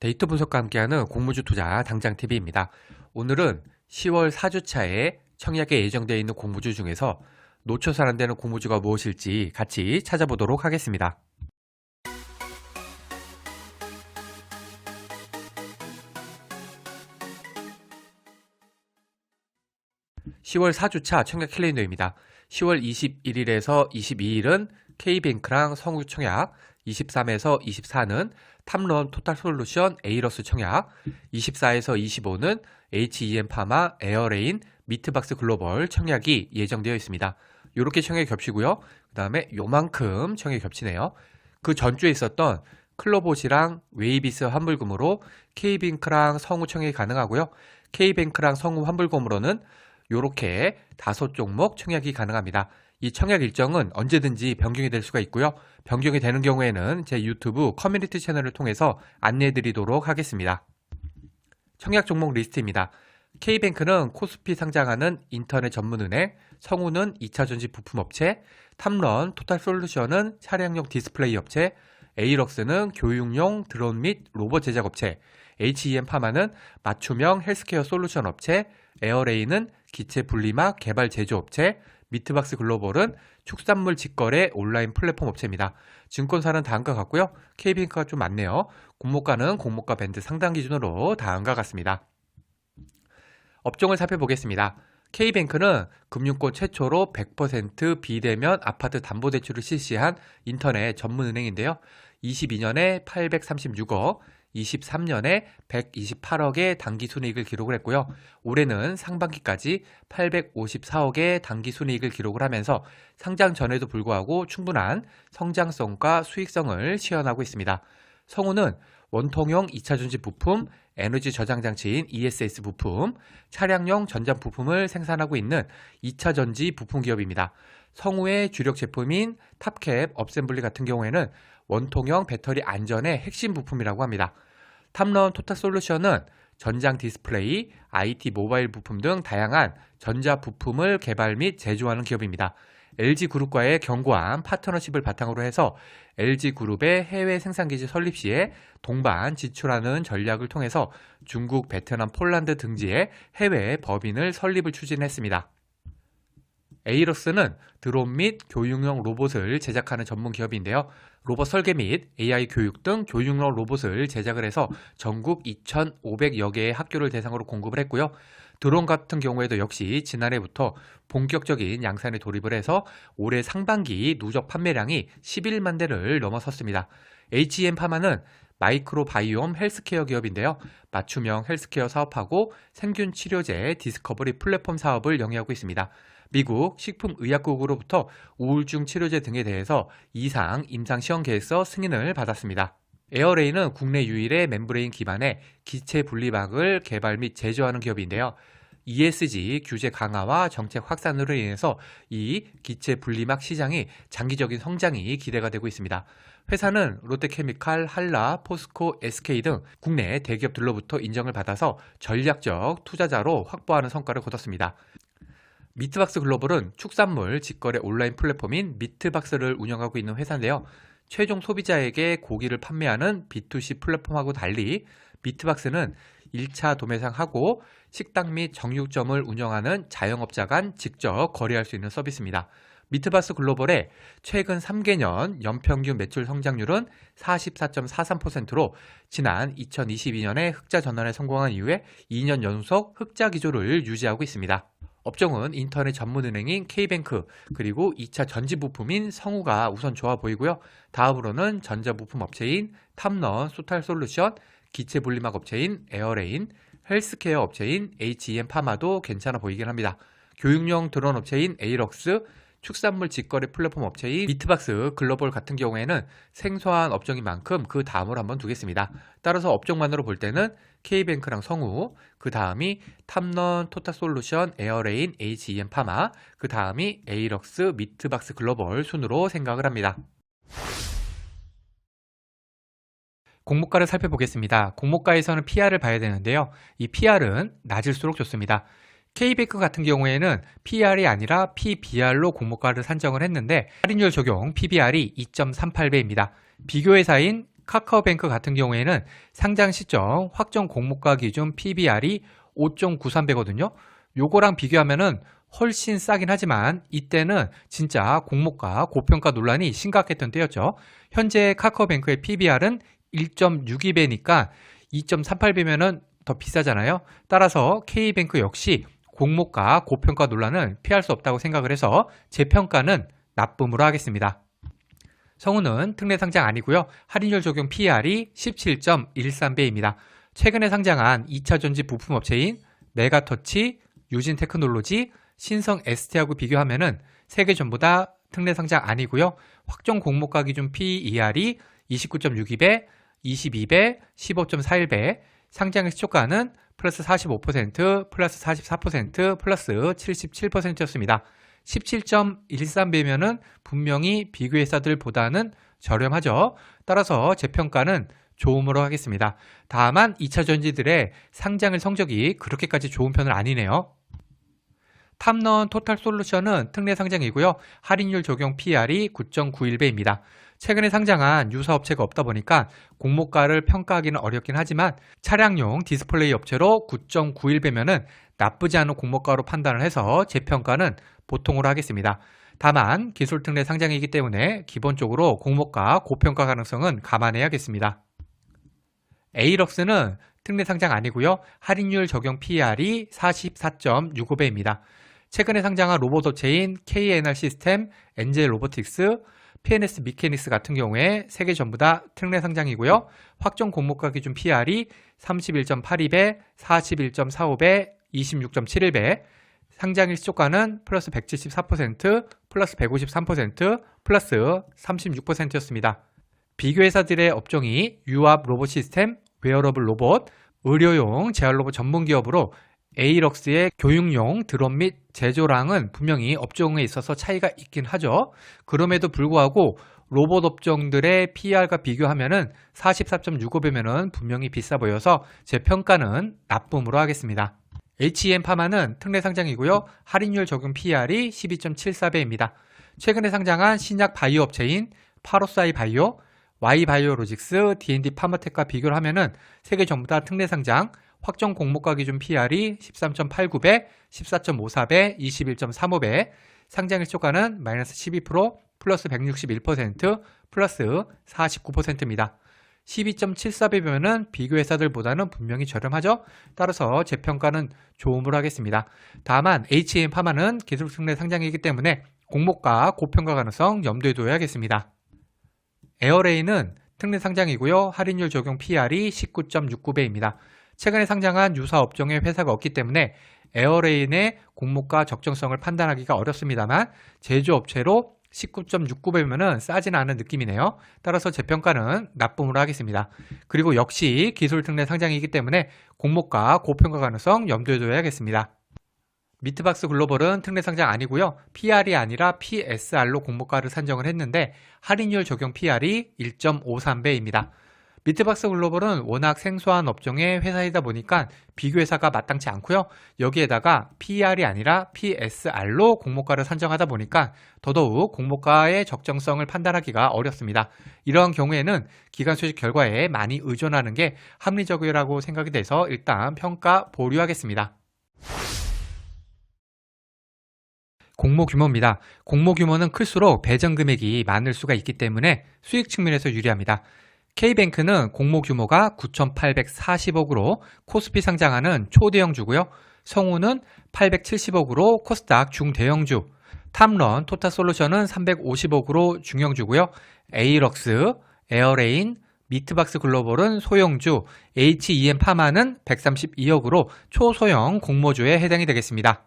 데이터 분석과 함께하는 공모주 투자 당장TV입니다. 오늘은 10월 4주차에 청약에 예정되어 있는 공모주 중에서 놓쳐서 안 되는 공모주가 무엇일지 같이 찾아보도록 하겠습니다. (10월 4주차) 청약 캘린더입니다. 10월 21일에서 22일은 K뱅크랑 성우 청약, 23에서 24는 탐런 토탈솔루션 에이러스 청약, 24에서 25는 HEM파마, 에어레인, 미트박스 글로벌 청약이 예정되어 있습니다. 이렇게 청약이 겹치고요. 그 다음에 요만큼 청약이 겹치네요. 그 전주에 있었던 클로봇이랑 웨이비스 환불금으로 K뱅크랑 성우 청약이 가능하고요. K뱅크랑 성우 환불금으로는 이렇게 5종목 청약이 가능합니다. 이 청약 일정은 언제든지 변경이 될 수가 있고요. 변경이 되는 경우에는 제 유튜브 커뮤니티 채널을 통해서 안내해 드리도록 하겠습니다. 청약 종목 리스트입니다. K뱅크는 코스피 상장하는 인터넷 전문은행, 성우는 2차전지 부품업체, 탐런 토탈솔루션은 차량용 디스플레이 업체, 에이럭스는 교육용 드론 및 로봇 제작업체, HEM파마는 맞춤형 헬스케어 솔루션 업체, 에어레인은 기체 분리막 개발 제조업체, 미트박스 글로벌은 축산물 직거래 온라인 플랫폼 업체입니다. 증권사는 다음과 같고요. K뱅크가 좀 많네요. 공모가는 공모가 밴드 상단 기준으로 다음과 같습니다. 업종을 살펴보겠습니다. K뱅크는 금융권 최초로 100% 비대면 아파트 담보대출을 실시한 인터넷 전문은행인데요. 22년에 836억, 23년에 128억의 당기순이익을 기록을 했고요. 올해는 상반기까지 854억의 당기순이익을 기록을 하면서 상장 전에도 불구하고 충분한 성장성과 수익성을 시현하고 있습니다. 성우는 원통형 2차전지 부품, 에너지 저장장치인 ESS 부품, 차량용 전장 부품을 생산하고 있는 2차전지 부품 기업입니다. 성우의 주력 제품인 탑캡 업셈블리 같은 경우에는 원통형 배터리 안전의 핵심 부품이라고 합니다. 탐런 토탈솔루션은 전장 디스플레이, IT 모바일 부품 등 다양한 전자 부품을 개발 및 제조하는 기업입니다. LG그룹과의 견고한 파트너십을 바탕으로 해서 LG그룹의 해외 생산기지 설립 시에 동반 지출하는 전략을 통해서 중국, 베트남, 폴란드 등지에 해외 법인을 설립을 추진했습니다. 에이러스는 드론 및 교육용 로봇을 제작하는 전문 기업인데요. 로봇 설계 및 AI 교육 등 교육용 로봇을 제작을 해서 전국 2,500여 개의 학교를 대상으로 공급을 했고요. 드론 같은 경우에도 역시 지난해부터 본격적인 양산에 돌입을 해서 올해 상반기 누적 판매량이 11만 대를 넘어섰습니다. HEM파마는 마이크로바이옴 헬스케어 기업인데요. 맞춤형 헬스케어 사업하고 생균 치료제 디스커버리 플랫폼 사업을 영위하고 있습니다. 미국 식품의약국으로부터 우울증 치료제 등에 대해서 이상 임상 시험 계획서 승인을 받았습니다. 에어레인은 국내 유일의 멤브레인 기반의 기체 분리막을 개발 및 제조하는 기업인데요. ESG 규제 강화와 정책 확산으로 인해서 이 기체 분리막 시장이 장기적인 성장이 기대가 되고 있습니다. 회사는 롯데케미칼, 한라, 포스코, SK 등 국내 대기업들로부터 인정을 받아서 전략적 투자자로 확보하는 성과를 거뒀습니다. 미트박스 글로벌은 축산물 직거래 온라인 플랫폼인 미트박스를 운영하고 있는 회사인데요. 최종 소비자에게 고기를 판매하는 B2C 플랫폼하고 달리 미트박스는 1차 도매상하고 식당 및 정육점을 운영하는 자영업자 간 직접 거래할 수 있는 서비스입니다. 미트박스 글로벌의 최근 3개년 연평균 매출 성장률은 44.43%로 지난 2022년에 흑자 전환에 성공한 이후에 2년 연속 흑자 기조를 유지하고 있습니다. 업종은 인터넷 전문은행인 K뱅크 그리고 2차 전지 부품인 성우가 우선 좋아 보이고요. 다음으로는 전자부품 업체인 탐런 토탈솔루션, 기체 분리막 업체인 에어레인, 헬스케어 업체인 HEM파마도 괜찮아 보이긴 합니다. 교육용 드론 업체인 에이럭스, 축산물 직거래 플랫폼 업체인 미트박스 글로벌 같은 경우에는 생소한 업종인 만큼 그 다음으로 한번 두겠습니다. 따라서 업종만으로 볼 때는 K뱅크랑 성우, 그 다음이 탐런 토탈솔루션, 에어레인, HEM파마, 그 다음이 에이럭스, 미트박스 글로벌 순으로 생각을 합니다. 공모가를 살펴보겠습니다. 공모가에서는 PR을 봐야 되는데요. 이 PR은 낮을수록 좋습니다. K뱅크 같은 경우에는 PR이 아니라 PBR로 공모가를 산정을 했는데 할인율 적용 PBR이 2.38배입니다. 비교 회사인 카카오뱅크 같은 경우에는 상장 시점 확정 공모가 기준 PBR이 5.93배거든요. 요거랑 비교하면은 훨씬 싸긴 하지만 이때는 진짜 공모가 고평가 논란이 심각했던 때였죠. 현재 카카오뱅크의 PBR은 1.62배니까 2.38배면은 더 비싸잖아요. 따라서 K뱅크 역시 공모가 고평가 논란은 피할 수 없다고 생각을 해서 제 평가는 나쁨으로 하겠습니다. 성우는 특례 상장 아니고요. 할인율 적용 PR이 17.13배입니다. 최근에 상장한 2차 전지 부품 업체인 메가터치, 유진테크놀로지, 신성 ST하고 비교하면은 세 개 전부 다 특례 상장 아니고요. 확정 공모가 기준 PER이 29.62배, 22배, 15.41배, 상장의 시초가는 플러스 45%, 플러스 44%, 플러스 77%였습니다. 17.13배면은 분명히 비교 회사들보다는 저렴하죠. 따라서 제 평가는 좋음으로 하겠습니다. 다만 2차 전지들의 상장일 성적이 그렇게까지 좋은 편은 아니네요. 탐런 토탈솔루션은 특례 상장이고요. 할인율 적용 PR이 9.91배입니다. 최근에 상장한 유사 업체가 없다 보니까 공모가를 평가하기는 어렵긴 하지만 차량용 디스플레이 업체로 9.91배면은 나쁘지 않은 공모가로 판단을 해서 제 평가는 보통으로 하겠습니다. 다만 기술 특례 상장이기 때문에 기본적으로 공모가 고평가 가능성은 감안해야겠습니다. 에이럭스는 특례 상장 아니고요. 할인율 적용 PR이 44.65배입니다. 최근에 상장한 로봇 업체인 KNR 시스템, 엔젤 로보틱스, PNS 미케닉스 같은 경우에 세 개 전부 다 특례 상장이고요. 확정 공모가 기준 PR이 31.82배, 41.45배, 26.71배, 상장일 시초가는 플러스 174%, 플러스 153%, 플러스 36%였습니다. 비교 회사들의 업종이 유압 로봇 시스템, 웨어러블 로봇, 의료용 제한 로봇 전문 기업으로 에이럭스의 교육용 드론 및 제조랑은 분명히 업종에 있어서 차이가 있긴 하죠. 그럼에도 불구하고 로봇 업종들의 PR과 비교하면은 44.65배면은 분명히 비싸 보여서 제 평가는 나쁨으로 하겠습니다. HEM 파마는 특례 상장이고요. 할인율 적용 PR이 12.74배입니다. 최근에 상장한 신약 바이오 업체인 파로사이 바이오, Y바이오로직스, D&D 파머텍과 비교를 하면은 세 개 전부 다 특례 상장, 확정 공모가 기준 PR이 13.89배, 14.54배, 21.35배, 상장일 시초가는 마이너스 12%, 플러스 161%, 플러스 49%입니다. 12.74배면은 비교 회사들보다는 분명히 저렴하죠. 따라서 제 평가는 좋음으로 하겠습니다. 다만 HM 파마는 기술 특례 상장이기 때문에 공모가 고평가 가능성 염두에 둬야겠습니다. 에어레인은 특례 상장이고요. 할인율 적용 PR이 19.69배입니다. 최근에 상장한 유사 업종의 회사가 없기 때문에 에어레인의 공모가 적정성을 판단하기가 어렵습니다만 제조업체로 19.69배면은 싸진 않은 느낌이네요. 따라서 제 평가는 나쁨으로 하겠습니다. 그리고 역시 기술 특례 상장이기 때문에 공모가 고평가 가능성 염두에 둬야겠습니다. 미트박스 글로벌은 특례 상장 아니고요. PR이 아니라 PSR로 공모가를 산정을 했는데 할인율 적용 PR이 1.53배입니다. 미트박스 글로벌은 워낙 생소한 업종의 회사이다 보니까 비교 회사가 마땅치 않고요. 여기에다가 PR이 아니라 PSR로 공모가를 산정하다 보니까 더더욱 공모가의 적정성을 판단하기가 어렵습니다. 이러한 경우에는 기관 수집 결과에 많이 의존하는 게 합리적이라고 생각이 돼서 일단 평가 보류하겠습니다. 공모 규모입니다. 공모 규모는 클수록 배정 금액이 많을 수가 있기 때문에 수익 측면에서 유리합니다. K뱅크는 공모 규모가 9,840억으로 코스피 상장하는 초대형주고요. 성우는 870억으로 코스닥 중대형주, 탐런 토탈솔루션은 350억으로 중형주고요. 에이럭스, 에어레인, 미트박스 글로벌은 소형주, HEM 파마는 132억으로 초소형 공모주에 해당이 되겠습니다.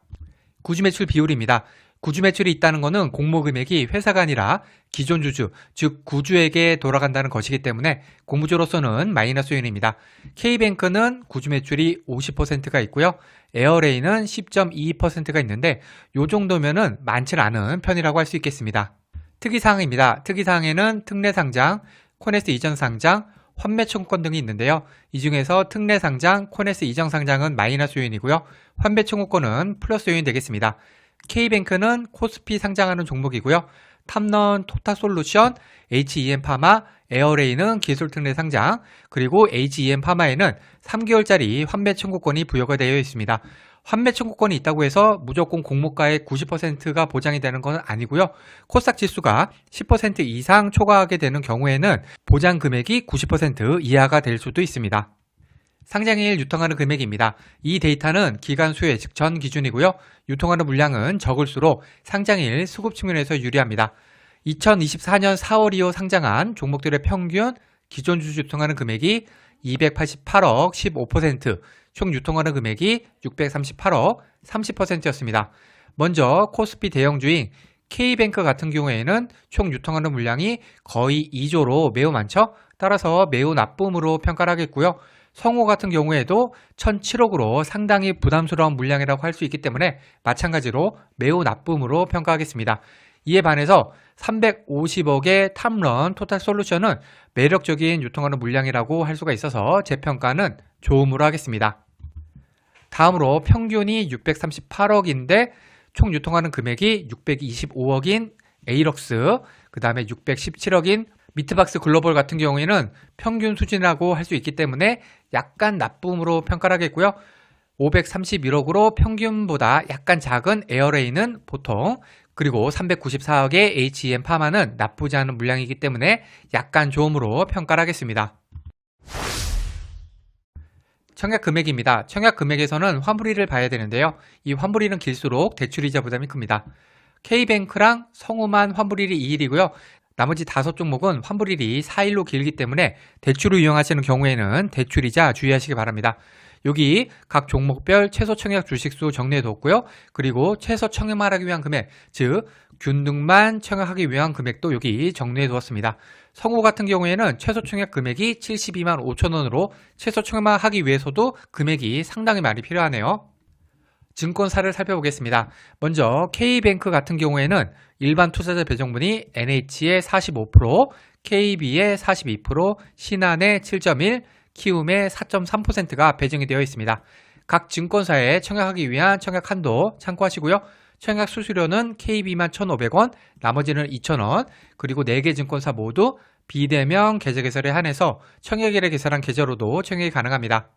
구주 매출 비율입니다. 구주 매출이 있다는 것은 공모 금액이 회사가 아니라 기존 주주, 즉 구주에게 돌아간다는 것이기 때문에 공모주로서는 마이너스 요인입니다. K뱅크는 구주 매출이 50%가 있고요. 에어레인은 10.22%가 있는데 이 정도면은 많지 않은 편이라고 할 수 있겠습니다. 특이사항입니다. 특이사항에는 특례 상장, 코네스 이전 상장, 환매 청구권 등이 있는데요. 이 중에서 특례 상장, 코네스 이전 상장은 마이너스 요인이고요. 환매 청구권은 플러스 요인이 되겠습니다. K뱅크는 코스피 상장하는 종목이고요. 탐런 토탈솔루션, HEM 파마, 에어레인은 기술특례 상장, 그리고 HEM 파마에는 3개월짜리 환매 청구권이 부여가 되어 있습니다. 환매 청구권이 있다고 해서 무조건 공모가의 90%가 보장이 되는 것은 아니고요. 코스닥 지수가 10% 이상 초과하게 되는 경우에는 보장 금액이 90% 이하가 될 수도 있습니다. 상장일 유통하는 금액입니다. 이 데이터는 기간 수혜 즉 전 기준이고요. 유통하는 물량은 적을수록 상장일 수급 측면에서 유리합니다. 2024년 4월 이후 상장한 종목들의 평균 기존 주주 유통하는 금액이 288억 15%, 총 유통하는 금액이 638억 30%였습니다. 먼저 코스피 대형주인 K뱅크 같은 경우에는 총 유통하는 물량이 거의 2조로 매우 많죠. 따라서 매우 나쁨으로 평가를 하겠고요. 성호 같은 경우에도 1007억으로 상당히 부담스러운 물량이라고 할 수 있기 때문에 마찬가지로 매우 나쁨으로 평가하겠습니다. 이에 반해서 350억의 탐런 토탈솔루션은 매력적인 유통하는 물량이라고 할 수가 있어서 제 평가는 좋음으로 하겠습니다. 다음으로 평균이 638억인데 총 유통하는 금액이 625억인 에이럭스, 그 다음에 617억인 미트박스 글로벌 같은 경우에는 평균 수준이라고 할 수 있기 때문에 약간 나쁨으로 평가를 하겠고요. 531억으로 평균보다 약간 작은 에어레인은 보통, 그리고 394억의 HEM 파마는 나쁘지 않은 물량이기 때문에 약간 좋음으로 평가를 하겠습니다. 청약 금액입니다. 청약 금액에서는 환불일을 봐야 되는데요. 이 환불일은 길수록 대출이자 부담이 큽니다. K뱅크랑 성우만 환불일이 2일이고요. 나머지 5종목은 환불일이 4일로 길기 때문에 대출을 이용하시는 경우에는 대출이자 주의하시기 바랍니다. 여기 각 종목별 최소 청약 주식수 정리해 뒀고요. 그리고 최소 청약만 하기 위한 금액, 즉 균등만 청약하기 위한 금액도 여기 정리해 두었습니다. 성우 같은 경우에는 최소 청약 금액이 72만 5천 원으로 최소 청약만 하기 위해서도 금액이 상당히 많이 필요하네요. 증권사를 살펴보겠습니다. 먼저 K뱅크 같은 경우에는 일반 투자자 배정분이 NH의 45%, KB의 42%, 신한의 7.1%, 키움의 4.3%가 배정이 되어 있습니다. 각 증권사에 청약하기 위한 청약 한도 참고하시고요. 청약 수수료는 KB만 1,500원, 나머지는 2,000원, 그리고 4개 증권사 모두 비대면 계좌 개설에 한해서 청약일에 개설한 계좌로도 청약이 가능합니다.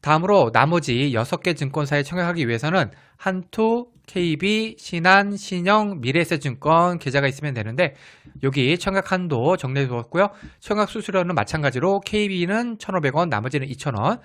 다음으로 나머지 6개 증권사에 청약하기 위해서는 한투, KB, 신한, 신영, 미래에셋증권 계좌가 있으면 되는데 여기 청약 한도 정리해 두었고요. 청약 수수료는 마찬가지로 KB는 1,500원, 나머지는 2,000원,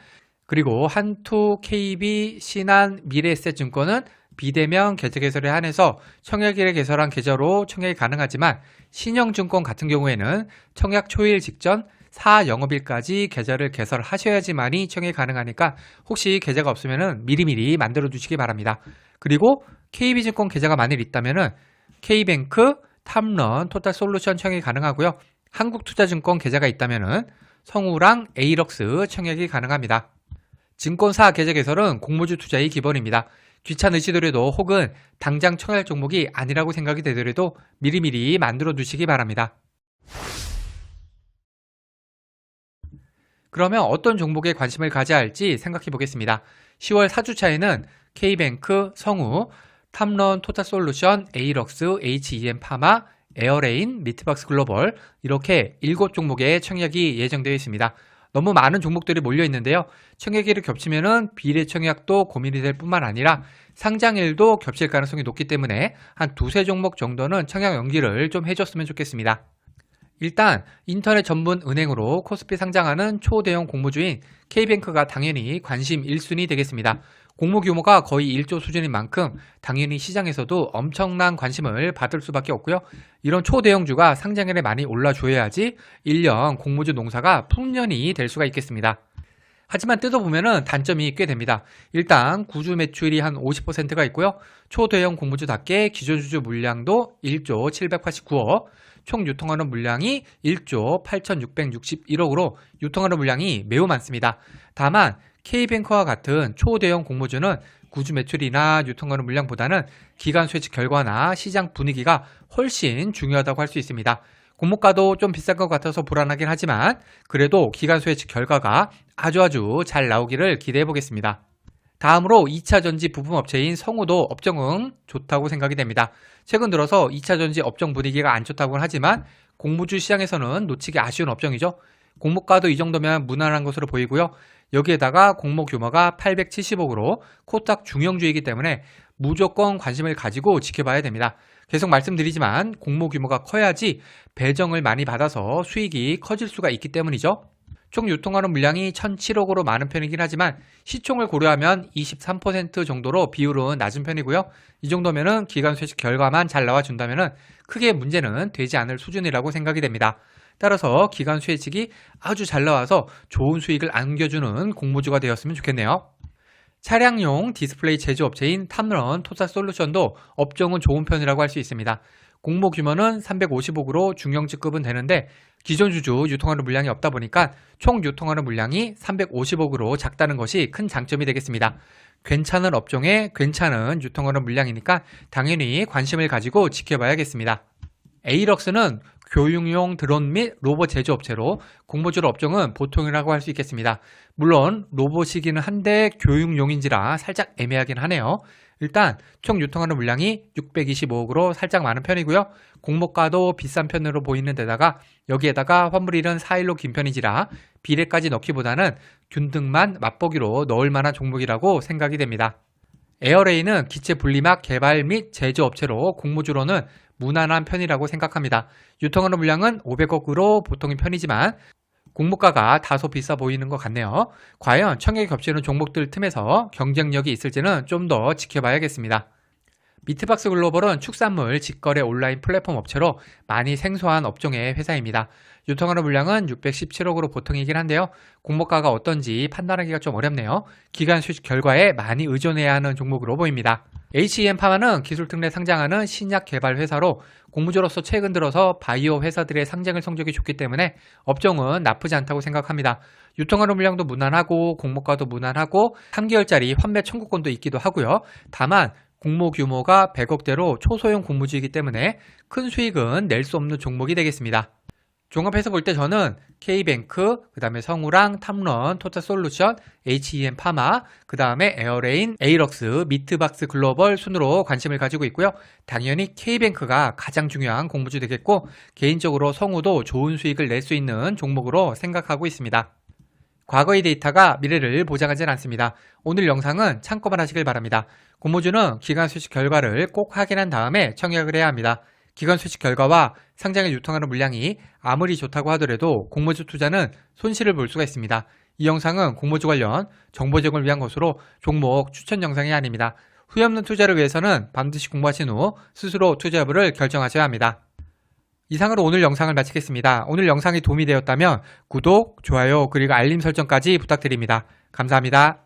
그리고 한투, KB, 신한, 미래에셋증권은 비대면 계좌 개설에 한해서 청약일에 개설한 계좌로 청약이 가능하지만 신영증권 같은 경우에는 청약 초일 직전 4영업일까지 계좌를 개설하셔야지만이 청약이 가능하니까 혹시 계좌가 없으면 미리미리 만들어 두시기 바랍니다. 그리고 KB증권 계좌가 만일 있다면 K뱅크, 탐런, 토탈솔루션 청약이 가능하고요. 한국투자증권 계좌가 있다면 성우랑 에이럭스 청약이 가능합니다. 증권사 계좌 개설은 공모주 투자의 기본입니다. 귀찮으시더라도 혹은 당장 청약 종목이 아니라고 생각이 되더라도 미리미리 만들어 두시기 바랍니다. 그러면 어떤 종목에 관심을 가져야 할지 생각해 보겠습니다. 10월 4주차에는 K뱅크, 성우, 탐런, 토탈솔루션, 에이럭스, HEM 파마, 에어레인, 미트박스 글로벌 이렇게 7종목의 청약이 예정되어 있습니다. 너무 많은 종목들이 몰려 있는데요. 청약일을 겹치면은 비례 청약도 고민이 될 뿐만 아니라 상장일도 겹칠 가능성이 높기 때문에 한 2-3 종목 정도는 청약 연기를 좀 해줬으면 좋겠습니다. 일단 인터넷 전문 은행으로 코스피 상장하는 초대형 공모주인 K뱅크가 당연히 관심 1순위 되겠습니다. 공모 규모가 거의 1조 수준인 만큼 당연히 시장에서도 엄청난 관심을 받을 수밖에 없고요. 이런 초대형주가 상장일에 많이 올라줘야지 1년 공모주 농사가 풍년이 될 수가 있겠습니다. 하지만 뜯어보면 단점이 꽤 됩니다. 일단 구주 매출이 한 50%가 있고요. 초대형 공모주답게 기존 주주 물량도 1조 789억, 총 유통하는 물량이 1조 8661억으로 유통하는 물량이 매우 많습니다. 다만 K뱅크와 같은 초대형 공모주는 구주 매출이나 유통하는 물량보다는 기간 수혜측 결과나 시장 분위기가 훨씬 중요하다고 할 수 있습니다. 공모가도 좀 비싼 것 같아서 불안하긴 하지만 그래도 기간 수혜측 결과가 아주 잘 나오기를 기대해 보겠습니다. 다음으로 2차전지 부품업체인 성우도 업종은 좋다고 생각이 됩니다. 최근 들어서 2차전지 업종 분위기가 안 좋다고는 하지만 공모주 시장에서는 놓치기 아쉬운 업종이죠. 공모가도 이 정도면 무난한 것으로 보이고요. 여기에다가 공모 규모가 870억으로 코스닥 중형주이기 때문에 무조건 관심을 가지고 지켜봐야 됩니다. 계속 말씀드리지만 공모 규모가 커야지 배정을 많이 받아서 수익이 커질 수가 있기 때문이죠. 총 유통하는 물량이 1,007억으로 많은 편이긴 하지만 시총을 고려하면 23% 정도로 비율은 낮은 편이고요. 이 정도면은 기관 수익 결과만 잘 나와준다면은 크게 문제는 되지 않을 수준이라고 생각이 됩니다. 따라서 기관 수혜직이 아주 잘 나와서 좋은 수익을 안겨주는 공모주가 되었으면 좋겠네요. 차량용 디스플레이 제조업체인 탐런 토탈솔루션도 업종은 좋은 편이라고 할 수 있습니다. 공모 규모는 350억으로 중형주급은 되는데 기존 주주 유통하는 물량이 없다 보니까 총 유통하는 물량이 350억으로 작다는 것이 큰 장점이 되겠습니다. 괜찮은 업종에 괜찮은 유통하는 물량이니까 당연히 관심을 가지고 지켜봐야겠습니다. 에이럭스는 교육용 드론 및 로봇 제조업체로 공모주로 업종은 보통이라고 할 수 있겠습니다. 물론 로봇이기는 한데 교육용인지라 살짝 애매하긴 하네요. 일단 총 유통하는 물량이 625억으로 살짝 많은 편이고요. 공모가도 비싼 편으로 보이는 데다가 여기에다가 환불일은 4일로 긴 편이지라 비례까지 넣기보다는 균등만 맛보기로 넣을 만한 종목이라고 생각이 됩니다. 에어레인은 기체 분리막 개발 및 제조업체로 공모주로는 무난한 편이라고 생각합니다. 유통하는 물량은 500억으로 보통인 편이지만 공모가가 다소 비싸 보이는 것 같네요. 과연 청약이 겹치는 종목들 틈에서 경쟁력이 있을지는 좀 더 지켜봐야겠습니다. 미트박스 글로벌은 축산물 직거래 온라인 플랫폼 업체로 많이 생소한 업종의 회사입니다. 유통하는 물량은 617억으로 보통이긴 한데요. 공모가가 어떤지 판단하기가 좀 어렵네요. 기관 수익 결과에 많이 의존해야 하는 종목으로 보입니다. HEM파마는 기술 특례 상장하는 신약 개발 회사로 공모주로서 최근 들어서 바이오 회사들의 상장을 성적이 좋기 때문에 업종은 나쁘지 않다고 생각합니다. 유통하는 물량도 무난하고 공모가도 무난하고 3개월짜리 환매 청구권도 있기도 하고요. 다만 공모 규모가 100억대로 초소형 공모주이기 때문에 큰 수익은 낼 수 없는 종목이 되겠습니다. 종합해서 볼 때 저는 K뱅크, 그 다음에 성우랑 탐런, 토탈솔루션, HEM파마, 그 다음에 에어레인, 에이럭스, 미트박스 글로벌 순으로 관심을 가지고 있고요. 당연히 K뱅크가 가장 중요한 공모주 되겠고 개인적으로 성우도 좋은 수익을 낼 수 있는 종목으로 생각하고 있습니다. 과거의 데이터가 미래를 보장하진 않습니다. 오늘 영상은 참고만 하시길 바랍니다. 공모주는 기관 수익 결과를 꼭 확인한 다음에 청약을 해야 합니다. 기관 수익 결과와 상장에 유통하는 물량이 아무리 좋다고 하더라도 공모주 투자는 손실을 볼 수가 있습니다. 이 영상은 공모주 관련 정보 제공을 위한 것으로 종목 추천 영상이 아닙니다. 후회 없는 투자를 위해서는 반드시 공부하신 후 스스로 투자 여부를 결정하셔야 합니다. 이상으로 오늘 영상을 마치겠습니다. 오늘 영상이 도움이 되었다면 구독, 좋아요, 그리고 알림 설정까지 부탁드립니다. 감사합니다.